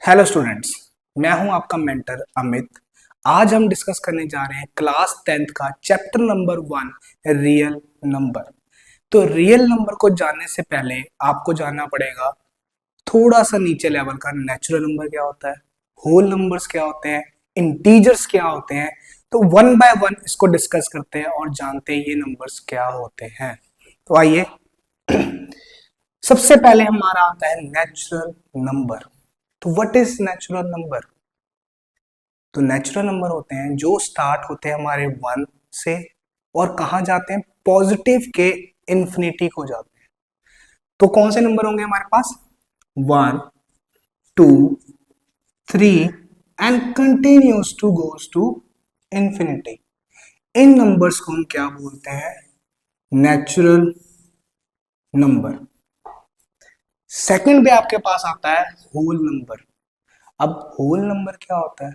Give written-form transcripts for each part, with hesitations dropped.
Hello students, मैं हूं आपका मेंटर अमित। आज हम डिस्कस करने जा रहे हैं क्लास 10th का चैप्टर नंबर 1 रियल नंबर। तो रियल नंबर को जानने से पहले आपको जानना पड़ेगा थोड़ा सा नीचे लेवल का नेचुरल नंबर क्या होता है, होल नंबर्स क्या होते हैं, इंटीजर्स क्या होते हैं। तो वन बाय वन इसको डिस्कस करते हैं और जानते हैं ये नंबर्स क्या होते हैं। तो आइए सबसे पहले हमारा आता है नेचुरल नंबर। तो व्हाट इज नेचुरल नंबर? तो नेचुरल नंबर होते हैं जो स्टार्ट होते हैं हमारे 1 से और कहाँ जाते हैं, पॉजिटिव के इंफिनिटी को जाते हैं। तो कौन से नंबर होंगे हमारे पास? 1, 2, 3 and continues to goes to infinity. इन नंबर्स को हम क्या बोलते हैं? Natural number. सेकंड पे आपके पास आता है होल नंबर। अब होल नंबर क्या होता है?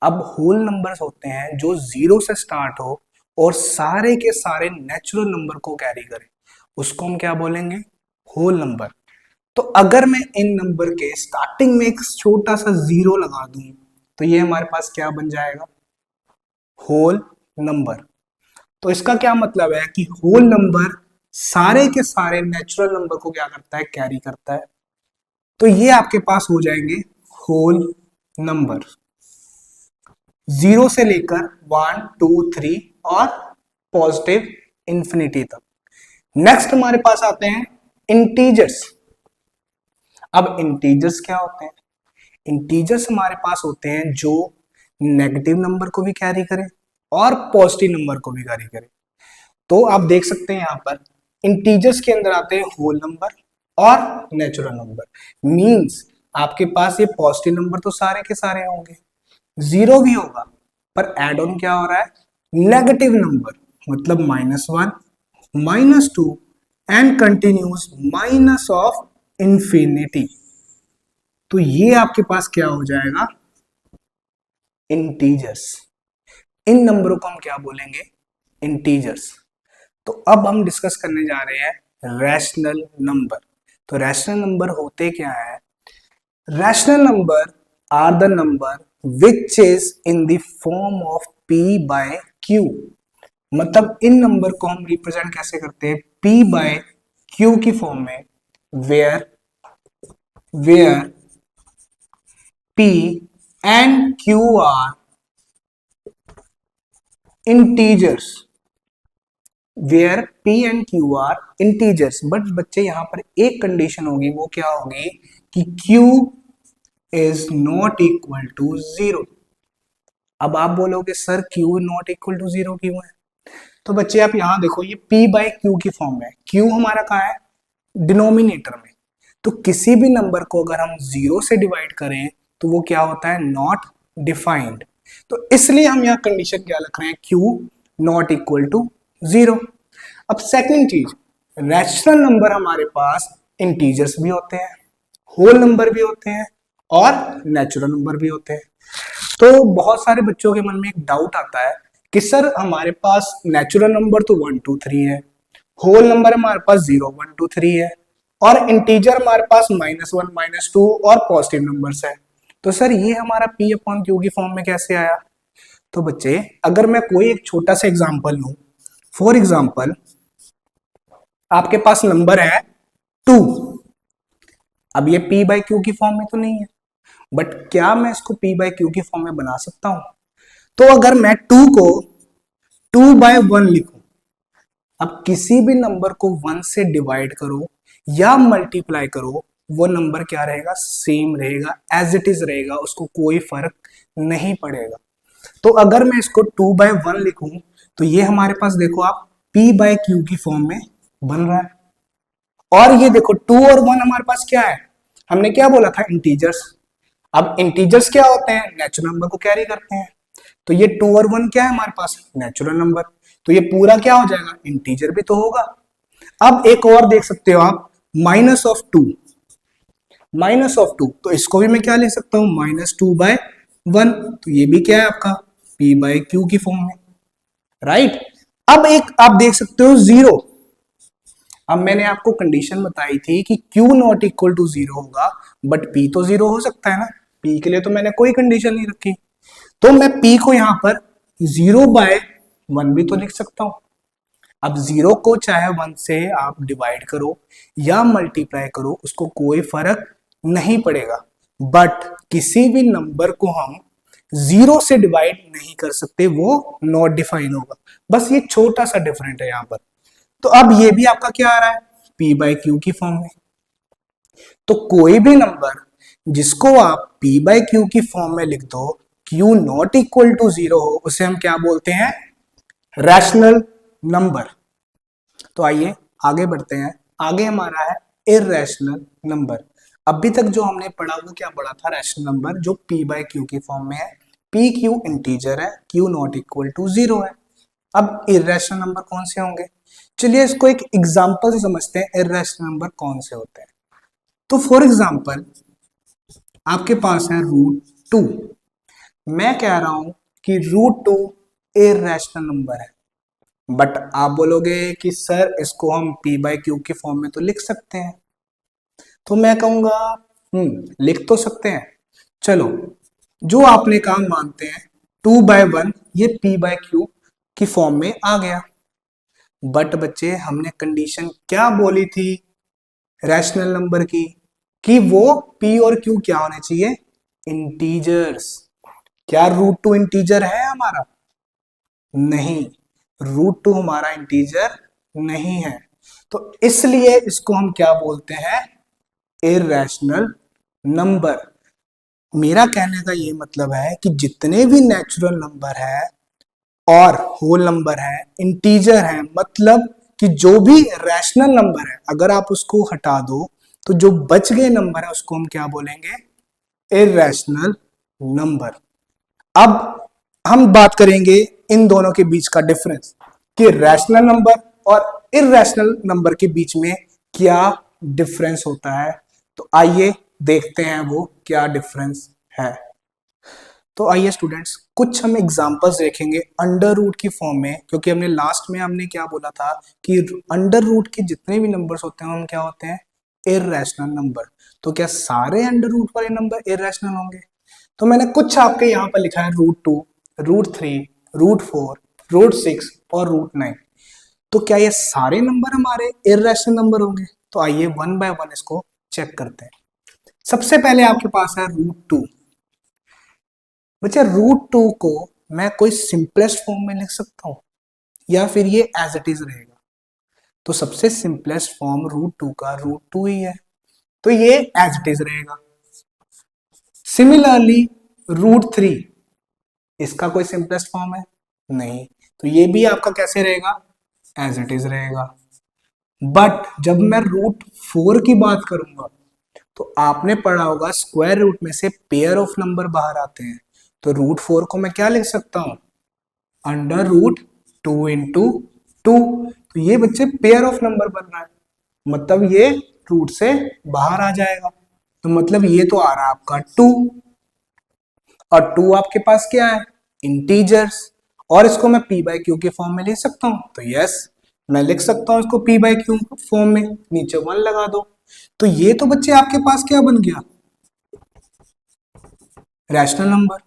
अब होल नंबर्स होते हैं जो 0 से स्टार्ट हो और सारे के सारे नेचुरल नंबर को कैरी करे, उसको हम क्या बोलेंगे? Whole number. तो अगर मैं इन नंबर के स्टार्टिंग में एक छोटा सा 0 लगा दूं तो ये हमारे पास क्या बन जाएगा? Whole number. तो इसका क्या मतलब है कि होल नंबर सारे के सारे नेचुरल नंबर को क्या करता है? कैरी करता है। तो ये आपके पास हो जाएंगे होल नंबर, 0 से लेकर 1, 2, 3 और पॉजिटिव इंफिनिटी तक। नेक्स्ट हमारे पास आते हैं इंटीजर्स। अब इंटीजर्स क्या होते हैं? इंटीजर्स हमारे पास होते हैं जो नेगेटिव नंबर को भी कैरी करें और पॉजिटिव नंबर को भी कैरी करें। तो आप देख सकते हैं यहां पर इंटीजर्स के अंदर आते हैं होल नंबर और नेचुरल नंबर। मींस आपके पास ये पॉजिटिव नंबर तो सारे के सारे होंगे, 0 भी होगा, पर एड ऑन क्या हो रहा है? नेगेटिव नंबर, मतलब -1, -2 and continuous minus of infinity. तो ये आपके पास क्या हो जाएगा? इंटीजर्स। इन नंबरों को हम क्या बोलेंगे? इंटीजर्स। तो अब हम डिस्कस करने जा रहे हैं रैशनल नंबर। तो रैशनल नंबर होते क्या है? Rational number are the number which is in the form of p by q। मतलब इन नंबर को हम रिप्रेजेंट कैसे करते हैं? p बाय q की फॉर्म में, where p and q are integers. Where p and q are integers. But बच्चे यहां पर एक कंडीशन होगी, वो क्या होगी? कि q is not equal to 0। अब आप बोलोगे sir q not equal to 0 क्यों है? तो बच्चे आप यहां देखो, ये p बाय q की फॉर्म में, q हमारा कहाँ है? डिनोमिनेटर में। तो किसी भी नंबर को अगर हम 0 से डिवाइड करें तो वो क्या होता है? Not defined. तो इसलिए हम यहाँ कंडीशन क्या लिख रहे हैं? q not equal to 0। अब सेकंड चीज, रैशनल नंबर हमारे पास इंटीजर्स भी होते हैं, होल नंबर भी होते हैं और नेचुरल नंबर भी होते हैं। तो बहुत सारे बच्चों के मन में एक डाउट आता है कि सर हमारे पास नेचुरल नंबर तो 1, 2, 3 है, होल नंबर हमारे पास 0, 1, 2, 3 है और इंटीजर हमारे पास -1, -2 और पॉजिटिव नंबर्स है। तो सर ये हमारा p अपॉन q की फॉर्म में कैसे आया? तो बच्चे अगर मैं कोई एक छोटा सा एग्जांपल लूं, फॉर एग्जांपल आपके पास नंबर है 2। अब ये p बाय q की फॉर्म में तो नहीं है, बट क्या मैं इसको p बाय q की फॉर्म में बना सकता हूं? तो अगर मैं 2 को 2 बाय 1 लिखूं, अब किसी भी नंबर को 1 से डिवाइड करो या मल्टीप्लाई करो, वो नंबर क्या रहेगा? सेम रहेगा, एज इट इज रहेगा, उसको कोई फर्क नहीं पड़ेगा। तो अगर मैं इसको 2 बाय 1 लिखूं तो ये हमारे पास देखो आप p बाय q की फॉर्म में बन रहा है। और ये देखो 2 और 1 हमारे पास क्या है? हमने क्या बोला था? इंटीजर्स। अब इंटीजर्स क्या होते हैं? नेचुरल नंबर को कैरी करते हैं। तो ये 2 और 1 क्या है हमारे पास? Natural number. तो ये पूरा क्या हो जाएगा? इंटीजर भी तो होगा। अब एक और देख सकते हो आप, -2, -2, तो इसको भी मैं क्या लिख सकता हूं? -2 बाय 1। तो ये भी क्या है आपका? p बाय q की फॉर्म में, राइट। अब एक आप देख सकते हो 0। अब मैंने आपको कंडीशन बताई थी कि Q नॉट इक्वल टू 0 होगा, बट P तो 0 हो सकता है ना। P के लिए तो मैंने कोई कंडीशन नहीं रखी, तो मैं P को यहां पर 0/1 भी तो लिख सकता हूं। अब 0 को चाहे 1 से आप डिवाइड करो या मल्टीप्लाई करो, उसको कोई फर्क नहीं पड़ेगा, बट किसी भी नंबर को हम 0 से डिवाइड नहीं कर सकते, वो नॉट डिफाइन होगा। बस ये छोटा सा डिफरेंट है यहां पर। तो अब ये भी आपका क्या आ रहा है, P/Q की फॉर्म में। तो कोई भी नंबर जिसको आप P/Q की फॉर्म में लिख दो, Q नॉट इक्वल टू 0 हो, उसे हम क्या बोलते हैं, रैशनल नंबर। तो आइए आगे बढ़ते हैं। आगे हमारा है इररेशनल नंबर। अभी तक जो हमने पढ़ा वो क्या पढ़ा था, रैशनल नंबर जो P/Q की फॉर्म में है। PQ इंटीजर है, Q नॉट इक्वल टू 0 है। अब इररेशनल नंबर कौन से होंगे, चलिए इसको एक एग्जांपल से समझते हैं इररेशनल नंबर कौन से होते हैं। तो फॉर एग्जांपल आपके पास है √2। मैं कह रहा हूं कि √2 इररेशनल नंबर है, बट आप बोलोगे कि सर इसको हम P/Q की फॉर्म में तो लिख सकते हैं। तो मैं कहूंगा लिख तो सकते हैं, चलो जो आपने काम मानते हैं 2/1 ये P/Q की फॉर्म में आ गया। बट बच्चे हमने कंडीशन क्या बोली थी रैशनल नंबर की, कि वो P और Q क्या होने चाहिए, इंटीजर्स। क्या √2 इंटीजर है हमारा, नहीं, √2 हमारा इंटीजर नहीं है। तो इसलिए इसको हम क्या बोलते हैं, इररेशनल नंबर। मेरा कहने का ये मतलब है कि जितने भी नेचुरल नंबर है और होल नंबर है, इंटीजर है, मतलब कि जो भी रैशनल नंबर है अगर आप उसको हटा दो तो जो बच गए नंबर है उसको हम क्या बोलेंगे, इररेशनल नंबर। अब हम बात करेंगे इन दोनों के बीच का डिफरेंस कि रैशनल नंबर और इररेशनल नंबर के बीच में क्या डिफरेंस होता है। तो आइए देखते हैं वो क्या डिफरेंस है। तो आइए स्टूडेंट्स कुछ हम एग्जांपल्स देखेंगे अंडर रूट की फॉर्म में, क्योंकि हमने लास्ट में हमने क्या बोला था कि अंडर रूट के जितने भी नंबर्स होते हैं हम क्या होते हैं, इररेशनल नंबर। तो क्या सारे अंडर रूट वाले नंबर इररेशनल होंगे, तो मैंने कुछ आपके यहाँ पर लिखा है √2, √3, √4, √6 और √9। तो क्या ये सारे नंबर हमारे इररेशनल नंबर होंगे, तो आइए 1/1 इसको चेक करते हैं। सबसे पहले आपके पास है √2। बच्चा √2 को मैं कोई सिंपलेस्ट फॉर्म में लिख सकता हूं या फिर ये एज इट इज रहेगा, तो सबसे सिंपलेस्ट फॉर्म √2 का √2 ही है, तो ये एज इट इज रहेगा। सिमिलरली √3 इसका कोई सिंपलेस्ट फॉर्म है नहीं, तो ये भी आपका कैसे रहेगा, एज इट इज रहेगा। बट जब मैं √4 की बात करूंगा तो आपने पढ़ा होगा स्क्वायर रूट में से पेयर ऑफ नंबर बाहर आते हैं, तो √4 को मैं क्या लिख सकता हूं, √2 इंटू 2। तो ये बच्चे पेयर ऑफ नंबर बन रहा है, मतलब ये रूट से बाहर आ जाएगा, तो मतलब ये तो आ रहा है आपका 2, और 2 आपके पास क्या है, इंटीजर्स, और इसको मैं P/Q के फॉर्म में लिख सकता हूं, तो यस मैं लिख सकता हूं इसको P/Q फॉर्म में, नीचे 1 लगा दो। तो ये तो बच्चे आपके पास क्या बन गया, रैशनल नंबर।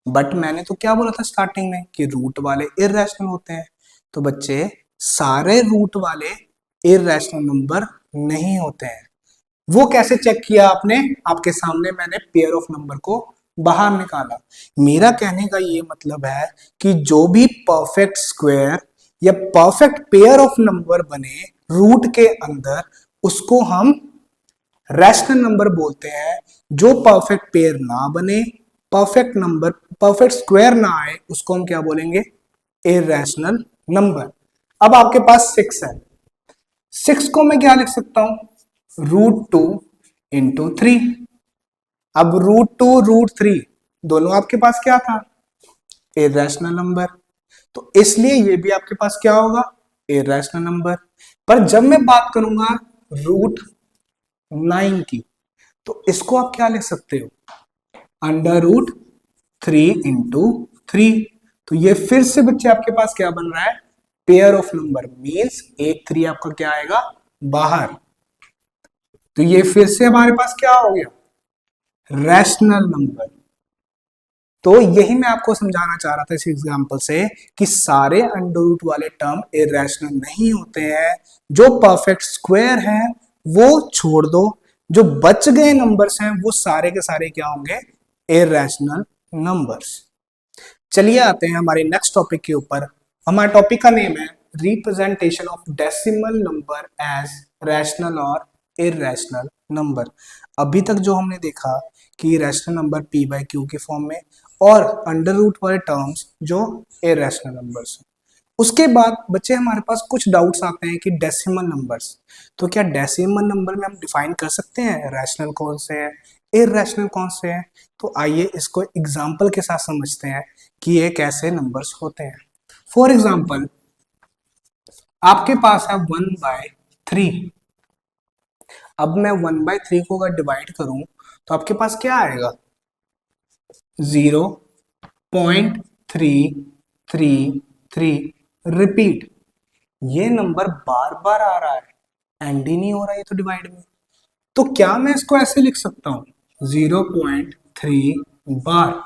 बट मैंने तो क्या बोला था स्टार्टिंग में कि रूट वाले इररेशनल होते हैं, तो बच्चे सारे रूट वाले इररेशनल नंबर नहीं होते हैं। वो कैसे चेक किया आपने, आपके सामने मैंने पेयर ऑफ नंबर को बाहर निकाला। मेरा कहने का ये मतलब है कि जो भी परफेक्ट स्क्वायर या परफेक्ट पेयर ऑफ नंबर बने रूट के अंदर उसको हम रैशनल नंबर बोलते हैं। जो परफेक्ट पेयर ना बने, परफेक्ट नंबर परफेक्ट स्क्वायर ना आए, उसको हम क्या बोलेंगे, इररेशनल नंबर। अब आपके पास 6 है, 6 को मैं क्या लिख सकता हूं, √2 इंटू 3। अब √2 √3 दोनों आपके पास क्या था, इररेशनल नंबर, तो इसलिए ये भी आपके पास क्या होगा, इररेशनल नंबर। पर जब मैं बात करूंगा √9 की, तो इसको आप क्या लिख सकते हो, √3 इंटू 3। तो ये फिर से बच्चे आपके पास क्या बन रहा है, पेयर ऑफ नंबर मींस 1 3 आपका क्या आएगा बाहर। तो ये फिर से हमारे पास क्या हो गया रैशनल नंबर। तो यही मैं आपको समझाना चाह रहा था इस एग्जांपल से कि सारे अंडर रूट वाले टर्म इरेशनल नहीं होते हैं। जो परफेक्ट स्क्वायर हैं वो छोड़ दो, जो बच गए नंबर्स हैं वो सारे के सारे क्या होंगे इरेशनल नंबर्स। चलिए आते हैं हमारे नेक्स्ट टॉपिक के ऊपर। हमारे टॉपिक का नेम है representation of decimal number as rational और इरेशनल नंबर। अभी तक जो हमने देखा कि rational number p by q के फॉर्म में और अंडर रूट वाले टर्म्स जो इरेशनल नंबर्स हैं। उसके बाद बच्चे हमारे पास कुछ डाउट्स आते हैं कि डेसिमल नंबर्स, तो क्या डेसिमल नंबर में हम डिफाइन कर सकते हैं रैशनल कौन से हैं इरेशनल कौन से हैं। तो आइए इसको एग्जांपल के साथ समझते हैं कि ये कैसे नंबर्स होते हैं। फॉर एग्जांपल आपके पास है 1/3। अब मैं 1/3 को अगर डिवाइड करूं तो आपके पास क्या आएगा 0.333। रिपीट, ये नंबर बार बार आ रहा है, एंड ही नहीं हो रहा है ये तो डिवाइड में। तो क्या मैं इसको ऐसे लिख सकता हूं 0.3 बार।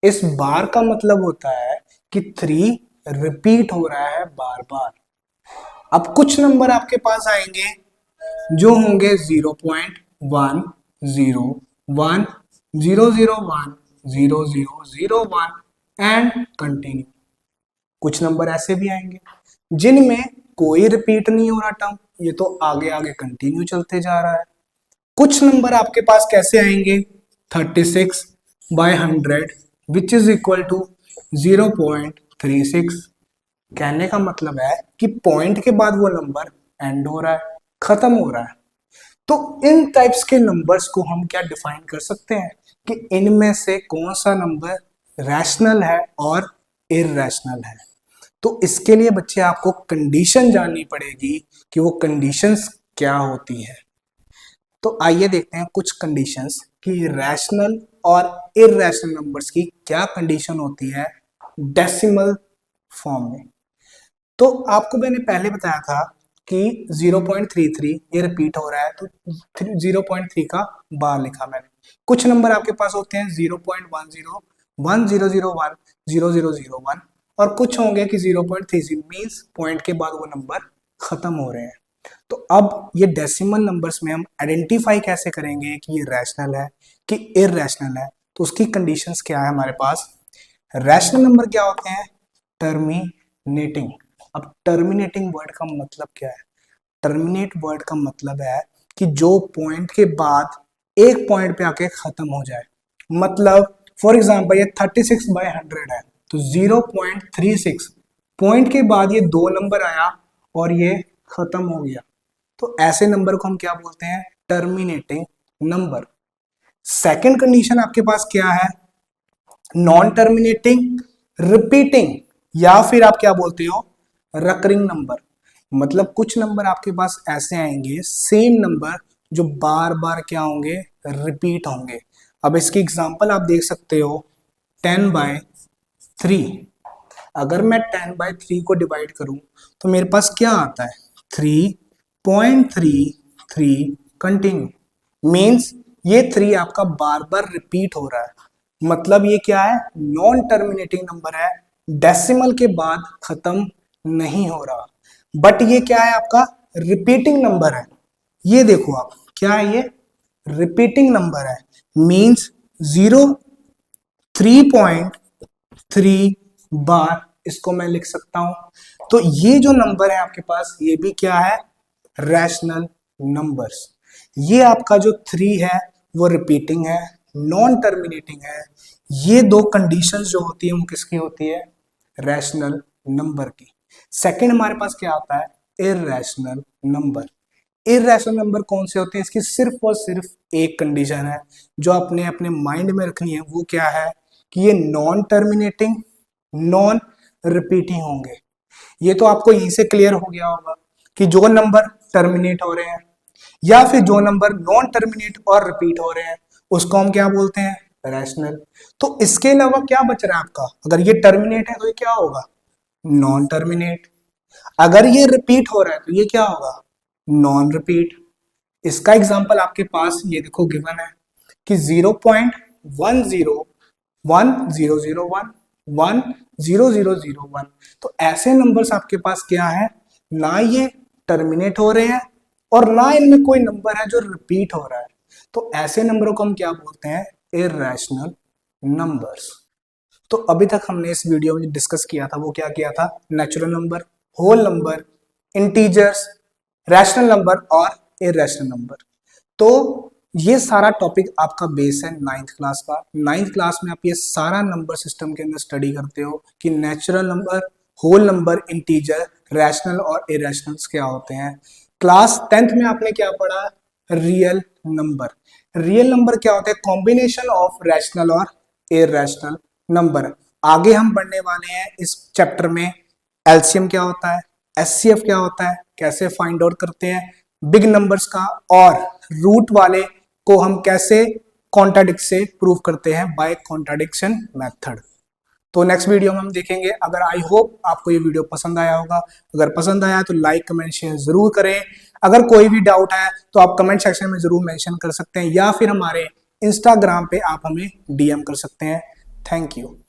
इस बार का मतलब होता है कि 3 रिपीट हो रहा है बार बार। अब कुछ नंबर आपके पास आएंगे जो होंगे 0.1 0 1 0 0 1 0 0 0 1 एंड कंटिन्यू। कुछ नंबर ऐसे भी आएंगे जिनमें कोई रिपीट नहीं हो रहा टर्म, ये तो आगे आगे कंटिन्यू चलते जा रहा है। कुछ नंबर आपके पास कैसे आएंगे 36/100 विच इज इक्वल टू 0.36। कहने का मतलब है कि पॉइंट के बाद वो नंबर एंड हो रहा है, खत्म हो रहा है। तो इन टाइप्स के नंबर्स को हम क्या डिफाइन कर सकते हैं कि इनमें से कौन सा नंबर रैशनल है और इररैशनल है। तो इसके लिए बच्चे आपको कंडीशन जाननी पड़ेगी कि वो कंडीशंस क्या होती है। तो आइए देखते हैं कुछ कंडीशंस कि रैशनल और इररैशनल नंबर्स की क्या कंडीशन होती है डेसिमल फॉर्म में। तो आपको मैंने पहले बताया था कि 0.33 ये रिपीट हो रहा है, तो 0.3 का बार लिखा मैंने। कुछ नंबर आपके पास होते हैं 0.10 1001 0001 और कुछ होंगे कि 0.30 मींस पॉइंट के बाद वो नंबर खत्म हो रहे हैं। तो अब ये डेसिमल नंबर्स में हम आइडेंटिफाई कैसे करेंगे कि ये रैशनल है कि इररैशनल है। तो उसकी कंडीशंस क्या है हमारे पास। रैशनल नंबर क्या होते हैं टर्मिनेटिंग। अब टर्मिनेटिंग वर्ड का मतलब क्या है। टर्मिनेट वर्ड का मतलब है कि जो पॉइंट के बाद एक पॉइंट पे आके खत्म हो जाए। मतलब फॉर एग्जांपल ये 36/100 है तो 0.36 पॉइंट के बाद ये 2 नंबर आया और ये खत्म हो गया। तो ऐसे नंबर को हम क्या बोलते हैं टर्मिनेटिंग नंबर। सेकंड कंडीशन आपके पास क्या है नॉन टर्मिनेटिंग रिपीटिंग या फिर आप क्या बोलते हो रकरिंग नंबर। मतलब कुछ नंबर आपके पास ऐसे आएंगे सेम नंबर जो बार बार क्या होंगे रिपीट होंगे। अब इसकी एग्जांपल आप देख सकते हो 10/3। अगर मैं 10/3 को डिवाइड करूं तो मेरे पास क्या आता है 3.33 कंटिन्यू मींस ये 3 आपका बार बार रिपीट हो रहा है। मतलब ये क्या है नॉन टर्मिनेटिंग नंबर है, डेसिमल के बाद खत्म नहीं हो रहा। बट ये क्या है आपका रिपीटिंग नंबर है। ये देखो आप क्या है ये रिपीटिंग नंबर है मींस 3.3 बार इसको मैं लिख सकता हूं। तो ये जो नंबर है आपके पास ये भी क्या है रैशनल नंबर्स। ये आपका जो 3 है वो रिपीटिंग है नॉन टर्मिनेटिंग है। ये दो कंडीशंस जो होती है वो किसकी होती है रैशनल नंबर की। सेकंड हमारे पास क्या आता है इररैशनल नंबर। इररैशनल नंबर कौन से होते हैं इसकी सिर्फ और सिर्फ एक कंडीशन है जो आपने अपने माइंड में रखनी है वो क्या है कि ये नॉन टर्मिनेटिंग नॉन रिपीटिंग होंगे। ये तो आपको यहीं से क्लियर हो गया होगा कि जो नंबर टर्मिनेट हो रहे हैं या फिर जो नंबर नॉन टर्मिनेट और रिपीट हो रहे हैं उसको हम क्या बोलते हैं रैशनल। तो इसके अलावा क्या बच रहा है आपका अगर ये टर्मिनेट है तो ये क्या होगा नॉन टर्मिनेट। अगर ये रिपीट हो रहा है तो ये क्या होगा, नॉन रिपीट। इसका एग्जांपल आपके पास ये देखो गिवन है कि 0.101001 10001, तो ऐसे नंबर्स आपके पास क्या है, ना ये टर्मिनेट हो रहे हैं और ना इनमें कोई नंबर है जो रिपीट हो रहा है, तो ऐसे नंबरों को हम क्या बोलते हैं, इररेशनल नंबर्स। तो अभी तक हमने इस वीडियो में डिस्कस किया था वो क्या किया था, natural number, whole number, integers, rational number और इररेशनल नंबर। तो ये सारा टॉपिक आपका बेस है नाइन्थ क्लास का। नाइन्थ क्लास में आप ये सारा नंबर सिस्टम के अंदर स्टडी करते हो कि natural number, whole number, integer, rational और इररेशनल्स क्या होते हैं। क्लास 10th में आपने क्या पढ़ा, रियल नंबर। रियल नंबर क्या होता है, कॉम्बिनेशन ऑफ रैशनल और इररेशनल नंबर। आगे हम पढ़ने वाले हैं इस चैप्टर में एलसीएम क्या होता है, एचसीएफ क्या होता है, कैसे फाइंड आउट करते हैं बिग नंबर्स का, और रूट वाले को हम कैसे कॉन्ट्राडिक्ट से प्रूव करते हैं बाय कॉन्ट्राडिक्शन मेथड। तो नेक्स्ट वीडियो में हम देखेंगे। अगर आई होप आपको ये वीडियो पसंद आया होगा, अगर पसंद आया तो लाइक कमेंट शेयर जरूर करें। अगर कोई भी डाउट है तो आप कमेंट सेक्शन में जरूर मेंशन कर सकते हैं या फिर हमारे इंस्टाग्राम पे आप हमें डीएम कर सकते हैं। Thank you.